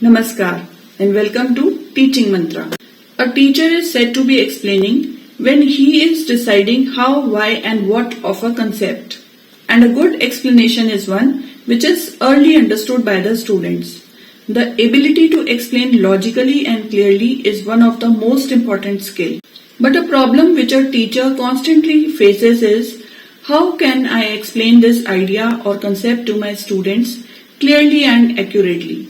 Namaskar and welcome to Teaching Mantra. A teacher is said to be explaining when he is deciding how, why and what of a concept. And a good explanation is one which is early understood by the students. The ability to explain logically and clearly is one of the most important skills. But a problem which a teacher constantly faces is how can I explain this idea or concept to my students clearly and accurately,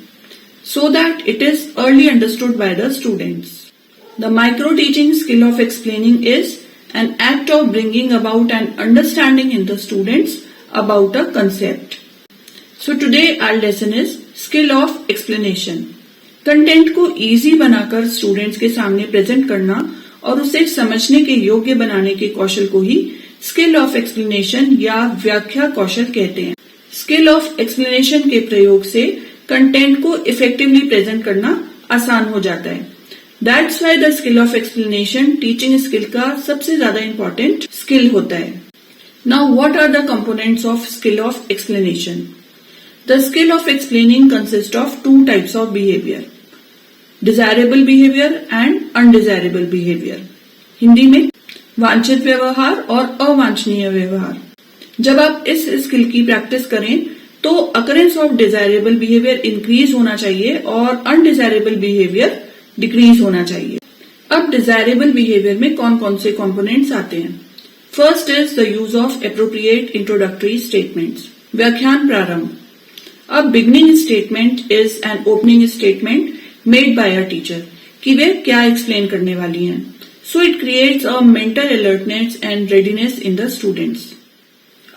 so that it is early understood by the students. The micro-teaching skill of explaining is an act of bringing about an understanding in the students about a concept. So today our lesson is skill of explanation. Content को easy बनाकर students के सामने present करना और उसे समझने के योग्य बनाने के कौशल को ही स्किल ऑफ एक्सप्लेनेशन या व्याख्या कौशल कहते हैं। स्किल ऑफ एक्सप्लेनेशन के प्रयोग से कंटेंट को इफेक्टिवली प्रेजेंट करना आसान हो जाता है। That's why the skill of explanation teaching skill का सबसे ज्यादा इम्पोर्टेंट स्किल होता है। Now what are the components of skill of explanation? The skill of explaining consist of two types of behaviour, desirable behaviour and undesirable behaviour. Hindi में वांछित व्यवहार और अवांछनीय व्यवहार। जब आप इस स्किल की प्रैक्टिस करें तो occurrence of desirable behaviour increase होना चाहिए और अनडिजायरेबल बिहेवियर डिक्रीज होना चाहिए। अब डिजायरेबल बिहेवियर में कौन कौन से कंपोनेंट्स आते हैं? First is the use of appropriate introductory statements. व्याख्यान प्रारंभ। A beginning statement is an opening statement made by a teacher कि वे क्या एक्सप्लेन करने वाली हैं। So it creates a mental alertness and readiness in the students.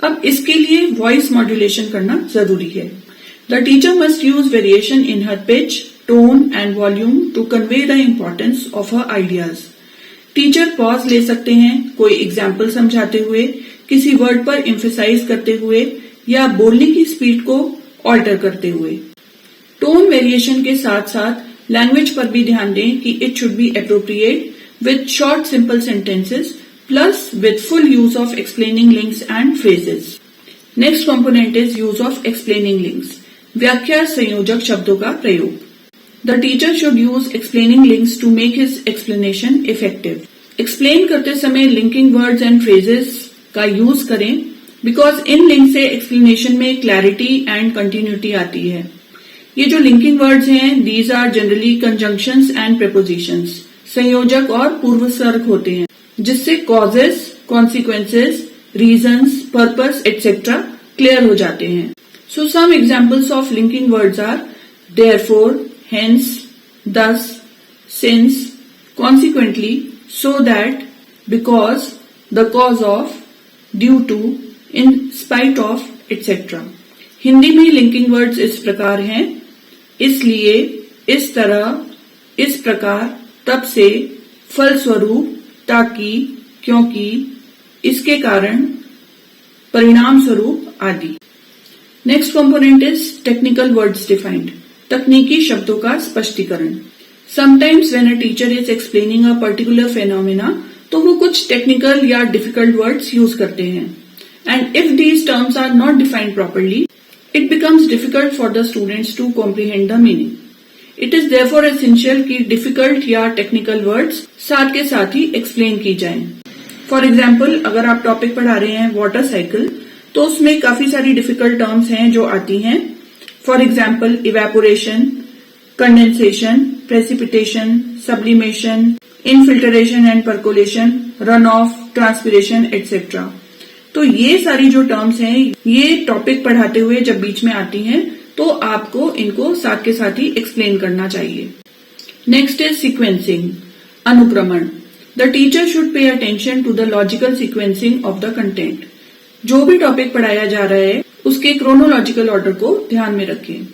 अब इसके लिए वॉइस मॉड्यूलेशन करना जरूरी है। The teacher must use variation in her pitch, tone and volume to convey the importance of her ideas. Teacher pause ले सकते हैं कोई एग्जाम्पल समझाते हुए, किसी वर्ड पर एम्फेसाइज करते हुए या बोलने की स्पीड को ऑल्टर करते हुए। टोन वेरिएशन के साथ साथ लैंग्वेज पर भी ध्यान दें कि it should be appropriate with short simple sentences plus with full use of explaining links and phrases. Next component is use of explaining links. व्याख्या संयोजक शब्दों का प्रयोग। The teacher should use explaining links to make his explanation effective. Explain करते समय linking words and phrases का use करें because in link से explanation में clarity and continuity आती है। ये जो linking words हैं, these are generally conjunctions and prepositions. संयोजक और पूर्वसर्ग होते हैं जिससे causes, consequences, reasons, purpose etcetera clear हो जाते हैं। So some examples of linking words are therefore, hence, thus, since, consequently, so that, because, the cause of, due to, in spite of etcetera. Hindi में linking words इस प्रकार हैं: इसलिए, इस तरह, इस प्रकार, तब से, फलस्वरूप, ताकि, क्योंकि, इसके कारण, परिणाम स्वरूप आदि। Next component is technical words defined. तकनीकी शब्दों का स्पष्टीकरण। Sometimes when a teacher is explaining a particular phenomena तो वो कुछ टेक्निकल या डिफिकल्ट वर्ड्स यूज करते हैं and if these terms are not defined properly it becomes difficult for the students to comprehend the meaning. It is therefore essential कि difficult या technical words साथ के साथ ही एक्सप्लेन की जाएं। फॉर एग्जाम्पल, अगर आप टॉपिक पढ़ा रहे हैं वाटर साइकिल तो उसमें काफी सारी डिफिकल्ट टर्म्स हैं जो आती हैं। For example, evaporation, condensation, precipitation, sublimation, infiltration and percolation, run off, transpiration etcetera. तो ये सारी जो टर्म्स हैं ये टॉपिक पढ़ाते हुए जब बीच में आती हैं तो आपको इनको साथ के साथ ही एक्सप्लेन करना चाहिए। नेक्स्ट इज सीक्वेंसिंग, अनुक्रमण। The teacher should pay attention to the logical sequencing of the content. जो भी टॉपिक पढ़ाया जा रहा है उसके क्रोनोलॉजिकल ऑर्डर को ध्यान में रखें।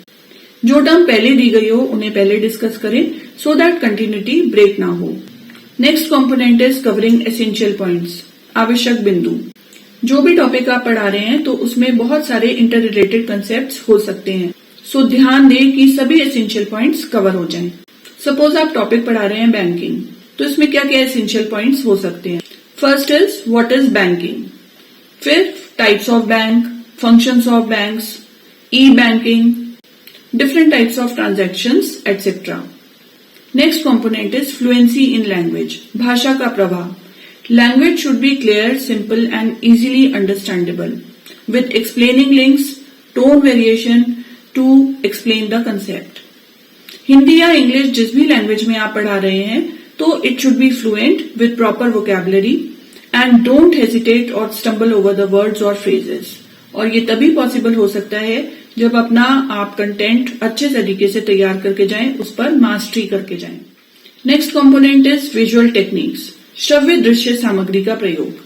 जो टर्म पहले दी गई हो उन्हें पहले डिस्कस करें सो दैट कंटिन्यूटी ब्रेक ना हो। Next component is covering essential points, आवश्यक बिंदु। जो भी टॉपिक आप पढ़ा रहे हैं तो उसमें बहुत सारे इंटर रिलेटेड कंसेप्ट हो सकते हैं, सो ध्यान दें कि सभी एसेंशियल पॉइंट्स कवर हो जाएं। सपोज आप टॉपिक पढ़ा रहे हैं बैंकिंग, तो इसमें क्या क्या एसेंशियल पॉइंट्स हो सकते हैं? First is what is banking, फिर types of bank, functions of banks, e banking, different types of transactions, etc. Next component is fluency in language. भाषा का प्रभाव. Language should be clear, simple and easily understandable with explaining links, tone variation to explain the concept. Hindi या English जिस भी language में आप पढ़ा रहे हैं तो it should be fluent with proper vocabulary and don't hesitate or stumble over the words or phrases. और ये तभी पॉसिबल हो सकता है जब अपना आप कंटेंट अच्छे तरीके से तैयार करके जाएं, उस पर मास्टरी करके जाएं. Next component is visual techniques. श्रव्य दृश्य सामग्री का प्रयोग.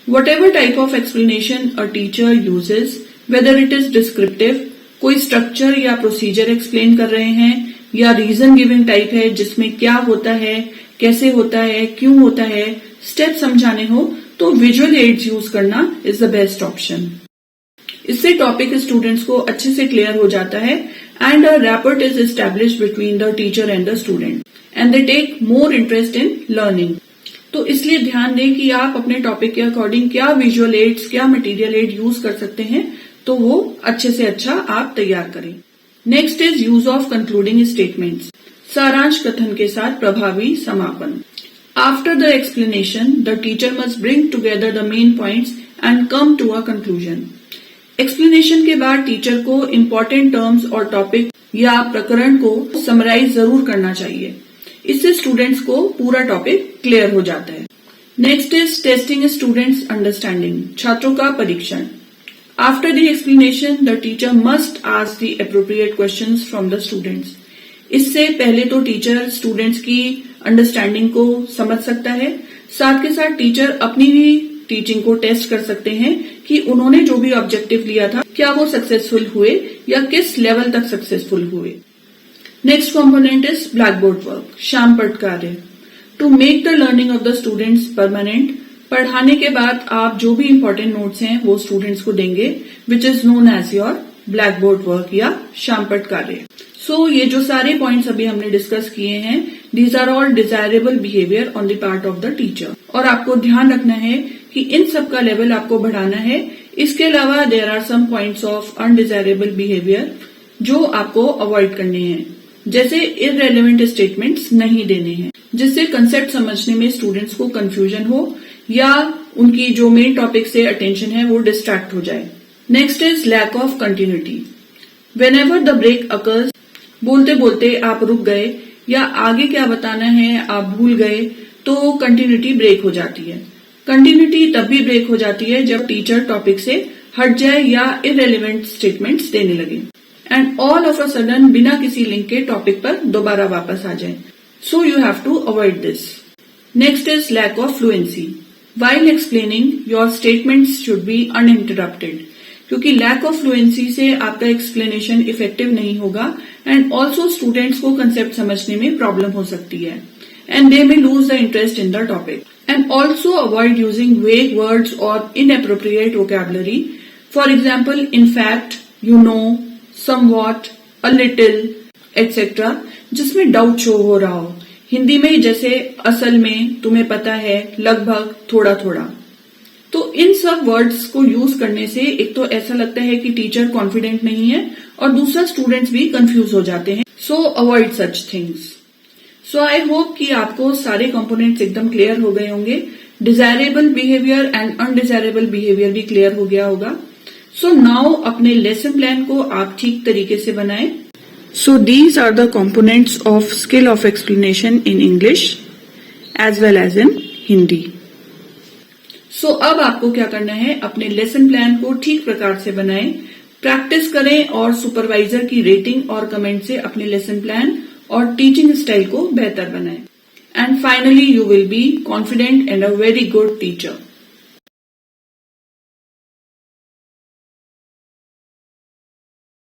Whatever type of explanation a teacher uses, whether it is descriptive, कोई स्ट्रक्चर या प्रोसीजर एक्सप्लेन कर रहे हैं, या रीजन गिविंग टाइप है जिसमें क्या होता है, कैसे होता है, क्यों होता है, स्टेप समझाने हो, तो विजुअल एड्स यूज करना इज द बेस्ट ऑप्शन. इससे टॉपिक स्टूडेंट्स को अच्छे से क्लियर हो जाता है and a rapport is established between the teacher and the student and they take more interest in learning. तो इसलिए ध्यान दें कि आप अपने टॉपिक के अकॉर्डिंग क्या विजुअल एड्स, क्या मटेरियल एड यूज कर सकते हैं, तो वो अच्छे से अच्छा आप तैयार करें. Next is use of concluding statements. सारांश कथन के साथ प्रभावी समापन. After the explanation the teacher must bring together the main points and come to a conclusion. Explanation के बाद टीचर को इम्पोर्टेंट टर्म्स और टॉपिक या प्रकरण को समराइज जरूर करना चाहिए. इससे स्टूडेंट्स को पूरा टॉपिक क्लियर हो जाता है. Next is testing students understanding. छात्रों का परीक्षण. After the explanation the teacher must ask the appropriate questions from the students. इससे पहले तो टीचर स्टूडेंट्स की अंडरस्टैंडिंग को समझ सकता है, साथ के साथ टीचर अपनी भी टीचिंग को टेस्ट कर सकते हैं कि उन्होंने जो भी ऑब्जेक्टिव लिया था क्या वो सक्सेसफुल हुए या किस लेवल तक सक्सेसफुल हुए. Next component is black board work. श्यामपट्ट कार्य. To make the learning of the students permanent. पढ़ाने के बाद आप जो भी इंपॉर्टेंट नोट्स हैं वो स्टूडेंट्स को देंगे, which is known as your black board work या श्यामपट्ट कार्य. सो ये जो सारे पॉइंट्स अभी हमने डिस्कस किए हैं, these are all desirable behaviour on the part of the teacher. और आपको ध्यान रखना है कि इन सब का लेवल आपको बढ़ाना है. इसके अलावा there are some points of undesirable behaviour जो आपको अवॉइड करने हैं, जैसे इररेलेवेंट स्टेटमेंट्स नहीं देने हैं जिससे कंसेप्ट समझने में स्टूडेंट्स को कंफ्यूजन हो या उनकी जो मेन टॉपिक से अटेंशन है वो डिस्ट्रैक्ट हो जाए. Next is lack of continuity. Whenever the break occurs, बोलते बोलते आप रुक गए या आगे क्या बताना है आप भूल गए, तो कंटिन्यूटी ब्रेक हो जाती है. कंटिन्यूटी तब भी ब्रेक हो जाती है जब टीचर टॉपिक से हट जाए या इररेलेवेंट स्टेटमेंट्स देने लगे and all of a sudden बिना किसी लिंक के टॉपिक पर दोबारा वापस आ जाए. So you have to avoid this. Next is lack of fluency. While explaining your statements should be uninterrupted. क्योंकि लैक ऑफ फ्लुएंसी से आपका एक्सप्लेनेशन इफेक्टिव नहीं होगा एंड ऑल्सो स्टूडेंट्स को कंसेप्ट समझने में प्रॉब्लम हो सकती है and they may lose the interest in the topic. And also avoid using vague words or inappropriate vocabulary. For example, in fact, you know, somewhat, a little, etc. जिसमें doubt show हो रहा हो. हिंदी में जैसे असल में, तुम्हें पता है, लगभग, थोड़ा थोड़ा. तो इन सब वर्ड्स को यूज करने से एक तो ऐसा लगता है कि टीचर कॉन्फिडेंट नहीं है और दूसरा स्टूडेंट्स भी कंफ्यूज हो जाते हैं. So avoid such things. So I hope कि आपको सारे कंपोनेंट्स एकदम क्लियर हो गए होंगे. Desirable behaviour and undesirable behaviour भी क्लियर हो गया होगा. सो नाउ अपने लेसन प्लान को आप ठीक तरीके से बनाएं. So these are the components of skill of explanation in English as well as in Hindi. सो अब आपको क्या करना है, अपने लेसन प्लान को ठीक प्रकार से बनाएं, प्रैक्टिस करें और सुपरवाइजर की रेटिंग और कमेंट से अपने लेसन प्लान और टीचिंग स्टाइल को बेहतर बनाएं. And finally you will be confident and a very good teacher.